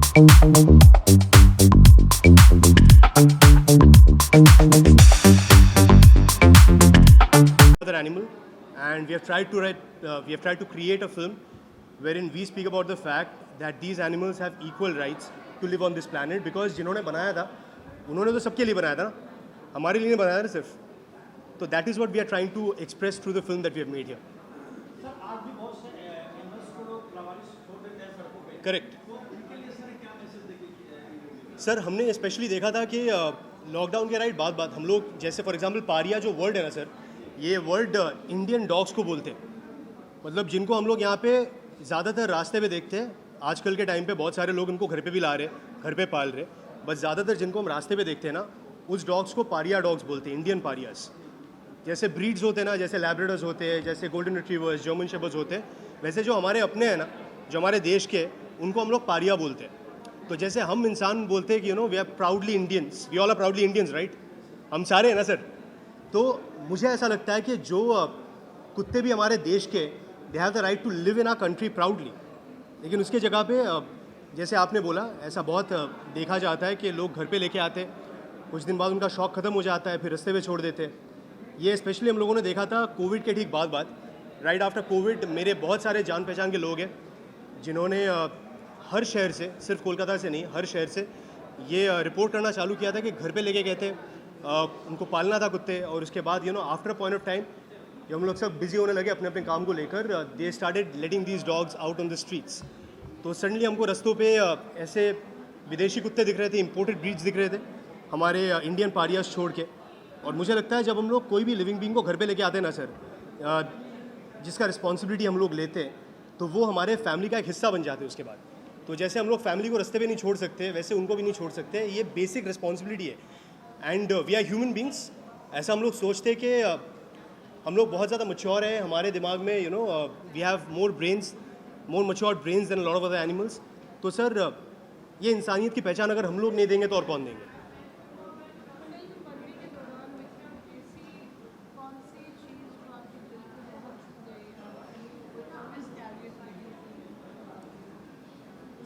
Other animal, and we have tried to create a film wherein we speak about the fact that these animals have equal rights to live on this planet, because जिन्होंने बनाया था उन्होंने तो सबके लिए बनाया था ना, हमारे लिए नहीं बनाया ना सिर्फ. तो that is what we are trying to express through the film that we have made here. Sir आज भी बहुत से एनिमल्स को लोग लावारिस छोड़ देते हैं सड़कों पे, करेक्ट. तो उनके लिए सर क्या मैसेज देंगे? सर हमने स्पेशली देखा था कि लॉकडाउन के राइट बाद हम लोग, जैसे फॉर एग्जांपल पारिया जो वर्ड है ना सर, ये वर्ड इंडियन डॉग्स को बोलते हैं. मतलब जिनको हम लोग यहाँ पे ज़्यादातर रास्ते पे देखते हैं. आजकल के टाइम पे बहुत सारे लोग उनको घर पे भी ला रहे, घर पे पाल रहे, बस ज़्यादातर जिनको हम रास्ते पे देखते हैं ना, उस डॉग्स को पारिया डॉग्स बोलते हैं, इंडियन पारियास. जैसे ब्रीड्स होते हैं ना, जैसे लैब्राडोर्स होते हैं, जैसे गोल्डन रिट्रीवर्स, जर्मन शेपर्ड्स होते हैं, वैसे जो हमारे अपने हैं ना, जो हमारे देश के, उनको हम लोग पारिया बोलते हैं. तो जैसे हम इंसान बोलते हैं कि we are proudly Indians, we all are proudly Indians, right? हम सारे हैं ना सर. तो मुझे ऐसा लगता है कि जो कुत्ते भी हमारे देश के, they have the right to live in our country proudly. लेकिन उसके जगह पे जैसे आपने बोला, ऐसा बहुत देखा जाता है कि लोग घर पे लेके आते, कुछ दिन बाद उनका शौक ख़त्म हो जाता है, फिर रास्ते पे छोड़ देते. ये स्पेशली हम लोगों ने देखा था कोविड के ठीक बाद राइट आफ्टर कोविड. मेरे बहुत सारे जान पहचान के लोग हैं जिन्होंने हर शहर से, सिर्फ कोलकाता से नहीं, हर शहर से ये रिपोर्ट करना चालू किया था कि घर पे लेके गए थे, उनको पालना था कुत्ते. और उसके बाद आफ्टर पॉइंट ऑफ टाइम जब हम लोग सब बिजी होने लगे अपने अपने काम को लेकर, they started letting these dogs out on the streets. तो सडनली हमको रस्तों पे ऐसे विदेशी कुत्ते दिख रहे थे, इंपोर्टेड ब्रीड्स दिख रहे थे, हमारे इंडियन पारियास छोड़ के. और मुझे लगता है जब हम लोग कोई भी लिविंग बीइंग को घर पे लेके आते हैं ना सर, जिसका रिस्पॉन्सिबिलिटी हम लोग लेते हैं, तो वो हमारे फैमिली का एक हिस्सा बन जाते हैं उसके बाद. तो जैसे हम लोग फैमिली को रास्ते पे नहीं छोड़ सकते, वैसे उनको भी नहीं छोड़ सकते. ये बेसिक रिस्पॉन्सिबिलिटी है. And we are human beings. ऐसा हम लोग सोचते हैं कि हम लोग बहुत ज़्यादा मच्योर है, हमारे दिमाग में we have more brains, more mature brains than lot of other animals. तो सर ये इंसानियत की पहचान अगर हम लोग नहीं देंगे तो और कौन देंगे?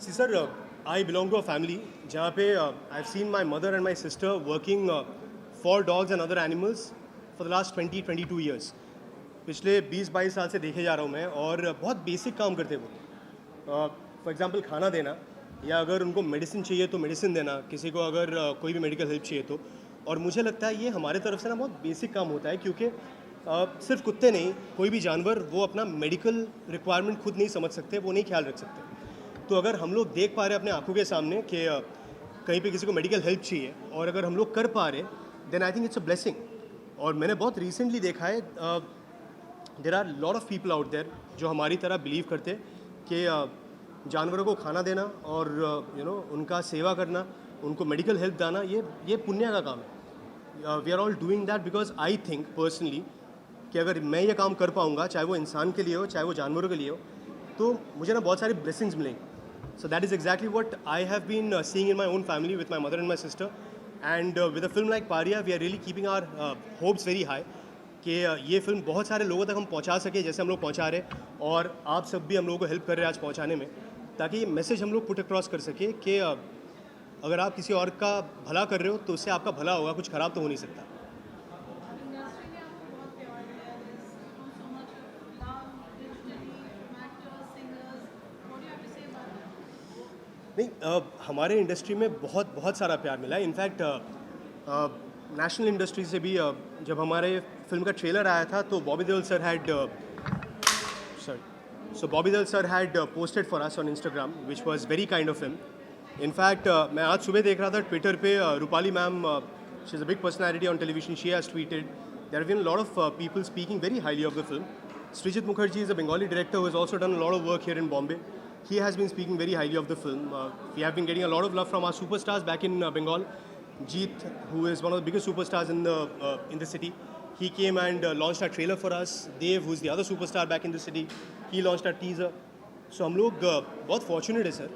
See sir, I belong to a family जहाँ पे I've seen my mother and my sister working for dogs and other animals for the last 20-22 years. पिछले 20-22 साल से देखे जा रहा हूँ मैं, और बहुत बेसिक काम करते हैं वो. फॉर एग्जांपल खाना देना, या अगर उनको मेडिसिन चाहिए तो मेडिसिन देना, किसी को अगर कोई भी मेडिकल हेल्प चाहिए तो. और मुझे लगता है ये हमारे तरफ से ना बहुत बेसिक काम होता है, क्योंकि सिर्फ कुत्ते नहीं, कोई भी जानवर वो अपना मेडिकल रिक्वायरमेंट खुद नहीं समझ सकते, वो नहीं ख्याल रख सकते. तो अगर हम लोग देख पा रहे हैं अपने आंखों के सामने कि कहीं पे किसी को मेडिकल हेल्प चाहिए, और अगर हम लोग कर पा रहे, then I think it's a blessing. और मैंने बहुत रिसेंटली देखा है, there are lot of people out there जो हमारी तरह बिलीव करते कि जानवरों को खाना देना और उनका सेवा करना, उनको मेडिकल हेल्प देना, ये पुण्य का काम है. We are all doing that because I think personally कि अगर मैं ये काम कर पाऊँगा, चाहे वो इंसान के लिए हो, चाहे वो जानवरों के लिए हो, तो मुझे ना बहुत सारी ब्लेसिंग्स मिलेंगी. So that is exactly what I have been seeing in my own family with my mother and my sister. And with a film like Pariya, we are really keeping our hopes very high कि ये film बहुत सारे लोगों तक हम पहुंचा सके, जैसे हम लोग पहुंचा रहे, और आप सब भी हम लोगों को हेल्प कर रहे हैं आज पहुंचाने में, ताकि ये मैसेज हम लोग पुट अक्रॉस कर सके कि अगर आप किसी और का भला कर रहे हो तो उससे आपका भला होगा, कुछ ख़राब तो हो नहीं सकता. नहीं, हमारे इंडस्ट्री में बहुत सारा प्यार मिला है. इनफैक्ट नेशनल इंडस्ट्री से भी जब हमारे फिल्म का ट्रेलर आया था तो Bobby Deol sir had posted for us on Instagram, which was very kind of him. In fact मैं आज सुबह देख रहा था ट्विटर पे, Rupali ma'am, she is a big personality on television, she has tweeted there have been a lot of people speaking very highly of the film. Srijit Mukherjee is a Bengali director who has also done a lot of work here in Bombay. He has been speaking very highly of the film. We have been getting a lot of love from our superstars back in Bengal. Jeet, who is one of the biggest superstars in the city, he came and launched our trailer for us. Dev, who is the other superstar back in the city, he launched our teaser. So हम लोग बहुत fortunate है sir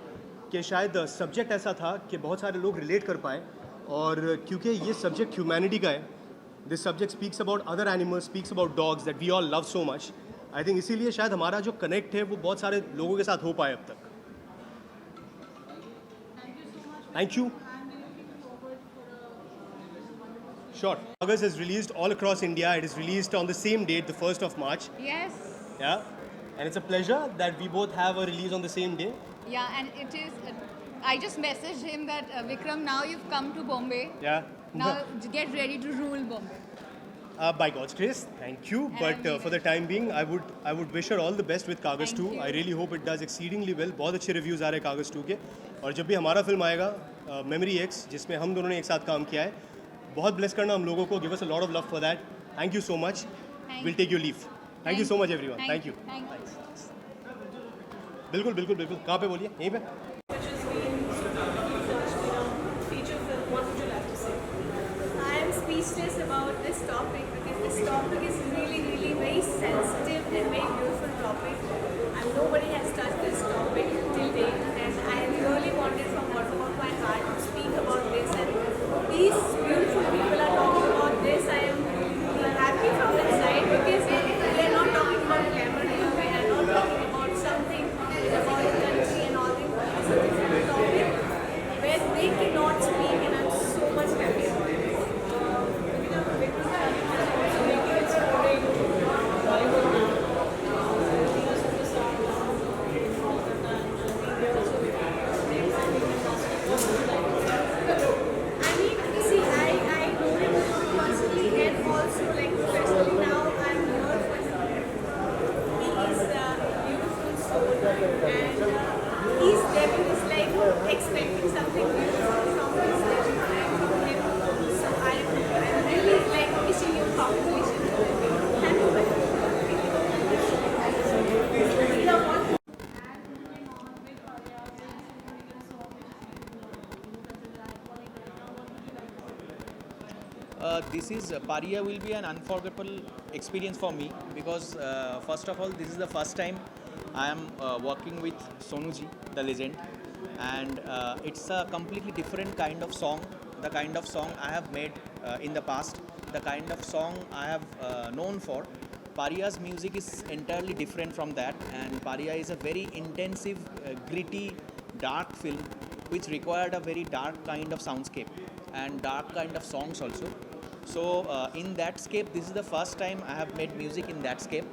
कि शायद subject ऐसा था कि बहुत सारे लोग रिलेट कर पाए, और क्योंकि ये सब्जेक्ट ह्यूमैनिटी का है, this subject speaks about other animals, speaks about dogs that we all love so much. I think इसीलिए शायद हमारा जो कनेक्ट है वो बहुत सारे लोगों के साथ हो पाए अब तक. Thank you. Sure. August is released all across India. It is released on the same date, the 1st of March. Yes. Yeah. And it's a pleasure that we both have a release on the same day. Yeah, and it is. I just messaged him that Vikram, now you've come to Bombay. Yeah. Now get ready to rule Bombay. By God's grace, thank you. And But I'm for the time being, I would wish her all the best with Kaagaz Thank 2. you. I really hope it does exceedingly well. बहुत अच्छे reviews आ रहे हैं कागज़ 2 के. और जब भी हमारा फिल्म आएगा मेमोरी एक्स, जिसमें हम दोनों ने एक साथ काम किया है, बहुत ब्लेस करना हम लोगों को. Give us a lot of love for that. Thank you so much. Thank We'll take your leave. Thank you so much everyone. Thank you. Thank you. बिल्कुल बिल्कुल बिल्कुल. कहाँ पे बोलिए? यहीं पे? Which is feature film. What would you like to say? I am speechless about this topic because this topic is really, really very sensitive and very beautiful topic. And nobody has touched this topic till date. And I really wanted from bottom of my heart to speak about this. And these beautiful people are talking about this. I am really happy from inside because they are not talking about glamour. They are not talking about something about the country and all this. It's a different topic where they cannot speak, and I'm so much happy about it. I mean, see, I know him personally and also like professionally now I'm here for him. He is a beautiful soul and he's Devin is like expecting something beautiful from his Devin and from him. So I'm really like wishing you congratulations. Thank you very much. This is Paria will be an unforgettable experience for me because first of all this is the first time I am working with Sonuji, the legend, and it's a completely different kind of song, the kind of song I have made in the past, the kind of song I have known for. Paria's music is entirely different from that, and Paria is a very intensive, gritty, dark film which required a very dark kind of soundscape and dark kind of songs also. So in that scape, this is the first time I have made music in that scape,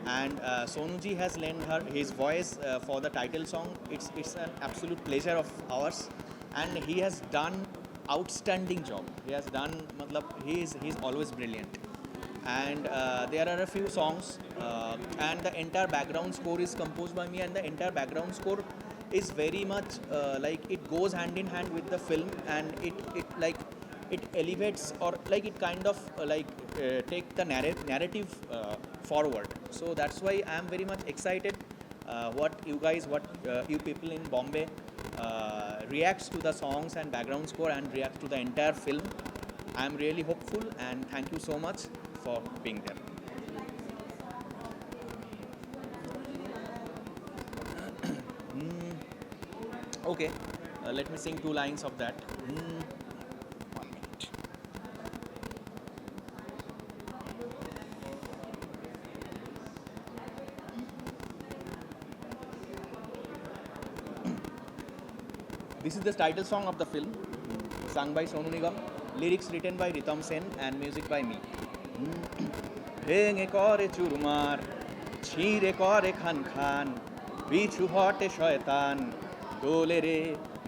and Sonuji has lent his voice for the title song. It's an absolute pleasure of ours, and he has done outstanding job. He has done, matlab, he's always brilliant. And there are a few songs, and the entire background score is composed by me, and the entire background score is very much like it goes hand in hand with the film, and it elevates or like it kind of take the narrative forward. So that's why I am very much excited what you people in Bombay reacts to the songs and background score and reacts to the entire film. I am really hopeful, and thank you so much for being there. Okay, let me sing 2 lines of that. 1 minute. This is the title song of the film, sung by Sonu Nigam, lyrics written by Ritam Sen, and music by me. ভেঙে করে চুরমার ছিঁড়ে করে খান খান পিছু হটে শয়তান দোলে রে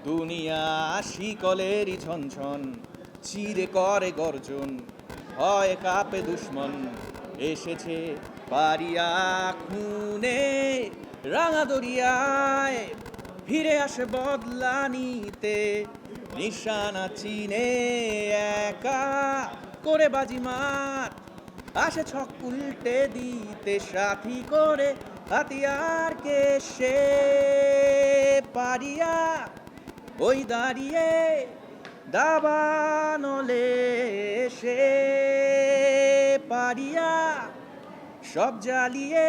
দুনিয়া শিকলেরই ঝনঝন চিরে করে গর্জন হয় কাপে দুশ্মন এসেছে পারিয়া খুনে রাঙা দরিয়ায় ফিরে আসে বদলা নিতে নিশানা চিনে একা করে বাজিমার আসে ছক উল্টে দিতে সাথী করে হাতিয়ারকে সে পারিয়া ওই দাঁড়িয়ে দাবানলে সে পারিয়া সব জ্বালিয়ে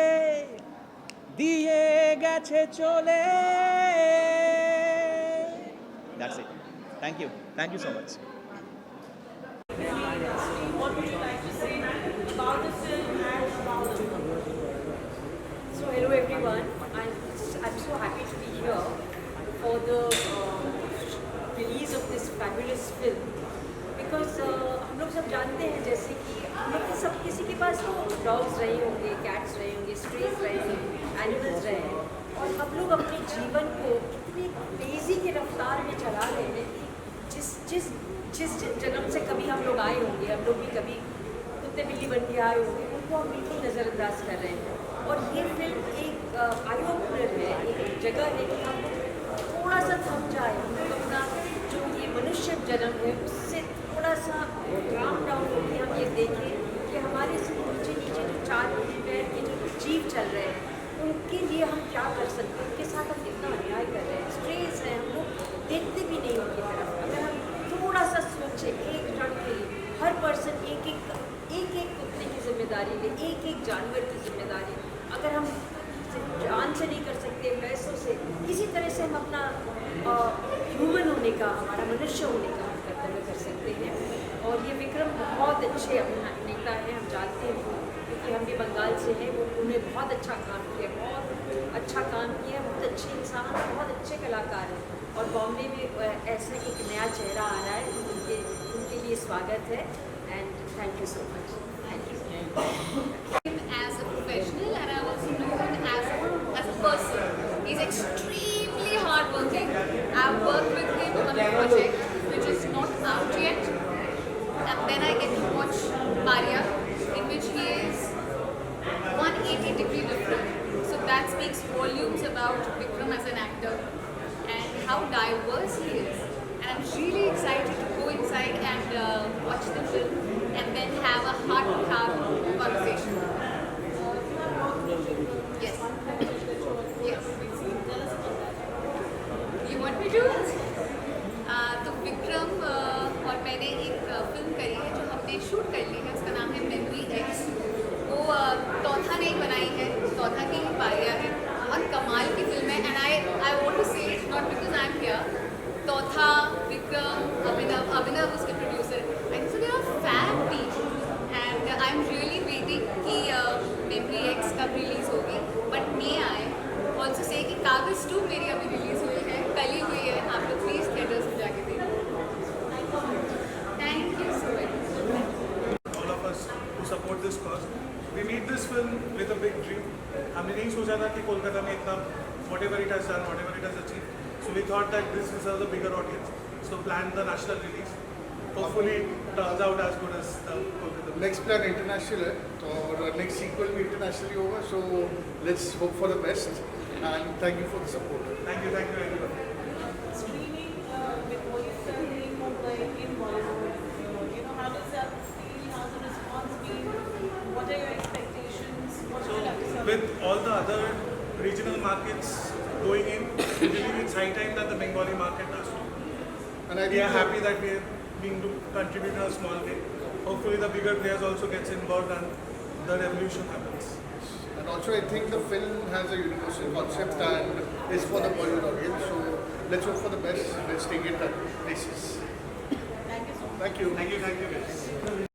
দিয়ে গেছে চলে। That's it. Thank you so much. What would you like to say about the film and about the So hello everyone, I'm so happy to be here for the release of because हम लोग सब जानते हैं जैसे कि हम लोग के सब किसी के पास तो डॉग्स रहे होंगे, कैट्स रहे होंगे, स्ट्रेज रहे होंगे, एनिमल्स रहे हैं, और हम लोग अपने जीवन को इतनी तेज़ी की रफ्तार में चला रहे हैं कि जिस जिस जिस जन्म से कभी हम लोग आए होंगे, हम लोग भी कभी कुत्ते बिल्ली बन के आए होंगे, उनको हम बिल्कुल नज़रअंदाज कर रहे हैं। और ये फिल्म एक आई ओपनर है, एक जगह है कि हम लोग थोड़ा सा थम जाए, हम लोग अपना जो ये मनुष्य जन्म है उससे थोड़ा सा काम डाउन होकर हम ये देखें कि हमारे से नीचे नीचे जो चार पैर के जो जीव चल रहे हैं उनके लिए हम क्या कर सकते हैं, उनके साथ हम कितना अन्याय कर रहे हैं। स्ट्रेस हैं, हम लोग देखते भी नहीं उनकी तरफ। अगर हम थोड़ा सा सोचें एक क्षण के लिए, हर पर्सन एक एक कुत्ते की जिम्मेदारी ले, एक एक जानवर की जिम्मेदारी, अगर हम जान से नहीं कर सकते, पैसों से, किसी तरह से हम अपना ह्यूमन होने का, हमारा मनुष्य होने का हम कर्तव्य कर सकते हैं। और ये विक्रम बहुत अच्छे नेता हैं, हम जानते हैं क्योंकि हम भी बंगाल से हैं। उन्होंने बहुत अच्छा काम किया, बहुत अच्छा काम किया, बहुत अच्छे इंसान, बहुत अच्छे कलाकार हैं। और बॉम्बे में ऐसा एक नया चेहरा आ रहा है, उनके लिए स्वागत है। And thank you so much. Thank you. Him as a professional, and I also know him as a person. He's extremely hardworking. I've worked with him on a project which is not out yet, and then I get to watch Arya, in which he is 180-degree different. So that speaks volumes about Vikram as an actor and how diverse he is. And I'm really excited to go inside and watch the film and then have a heart-to-heart conversation. Yes. Yes. You want me to? तो विक्रम और मैंने एक film करी है जो हमने shoot कर ली है, उसका नाम है मेमोरी एक्स। वो तौथा ने बनाई है, तौथा की ही पारिया है, और कमाल की फिल्म है। And I want to say it not because I am here. तौथा, विक्रम, अभिनव उसके producer, and so they are fan team, and I am really waiting कि मेमोरी एक्स कब रिलीज़ होगी। But may I also say कि कागज़ 2 मेरी अभी release हुई है, कल ही हुई है। आप लोग प्लीज़ थिएटर्स में जाके देखो। Thank you so much. all of us who support this cause. We made this film with a big dream. हमने नहीं सोचा था कि कोलकाता में इतना whatever it has done, whatever it has achieved. So we thought that this deserves a bigger audience. So planned the national release. Hopefully it turns out as good as the Kolkata. Next plan international है और next sequel भी internationally होगा, so let's hope for the best and thank you for the support. Thank you everyone. Streaming with Oyster in Mumbai, in Bollywood, how does that feel? How's the response been? What are your expectations? What So would you like to say? with all the other regional markets going in, we believe it's high time that the Bengali market does too. And I We are think happy that we are being to contribute in a small way. Hopefully the bigger players also gets involved and the revolution happens. and also I think the film has a universal concept and is for the Bollywood audience, so let's hope for the best. Let's take it at places. Thank you so much. Thank you. Thank you guys.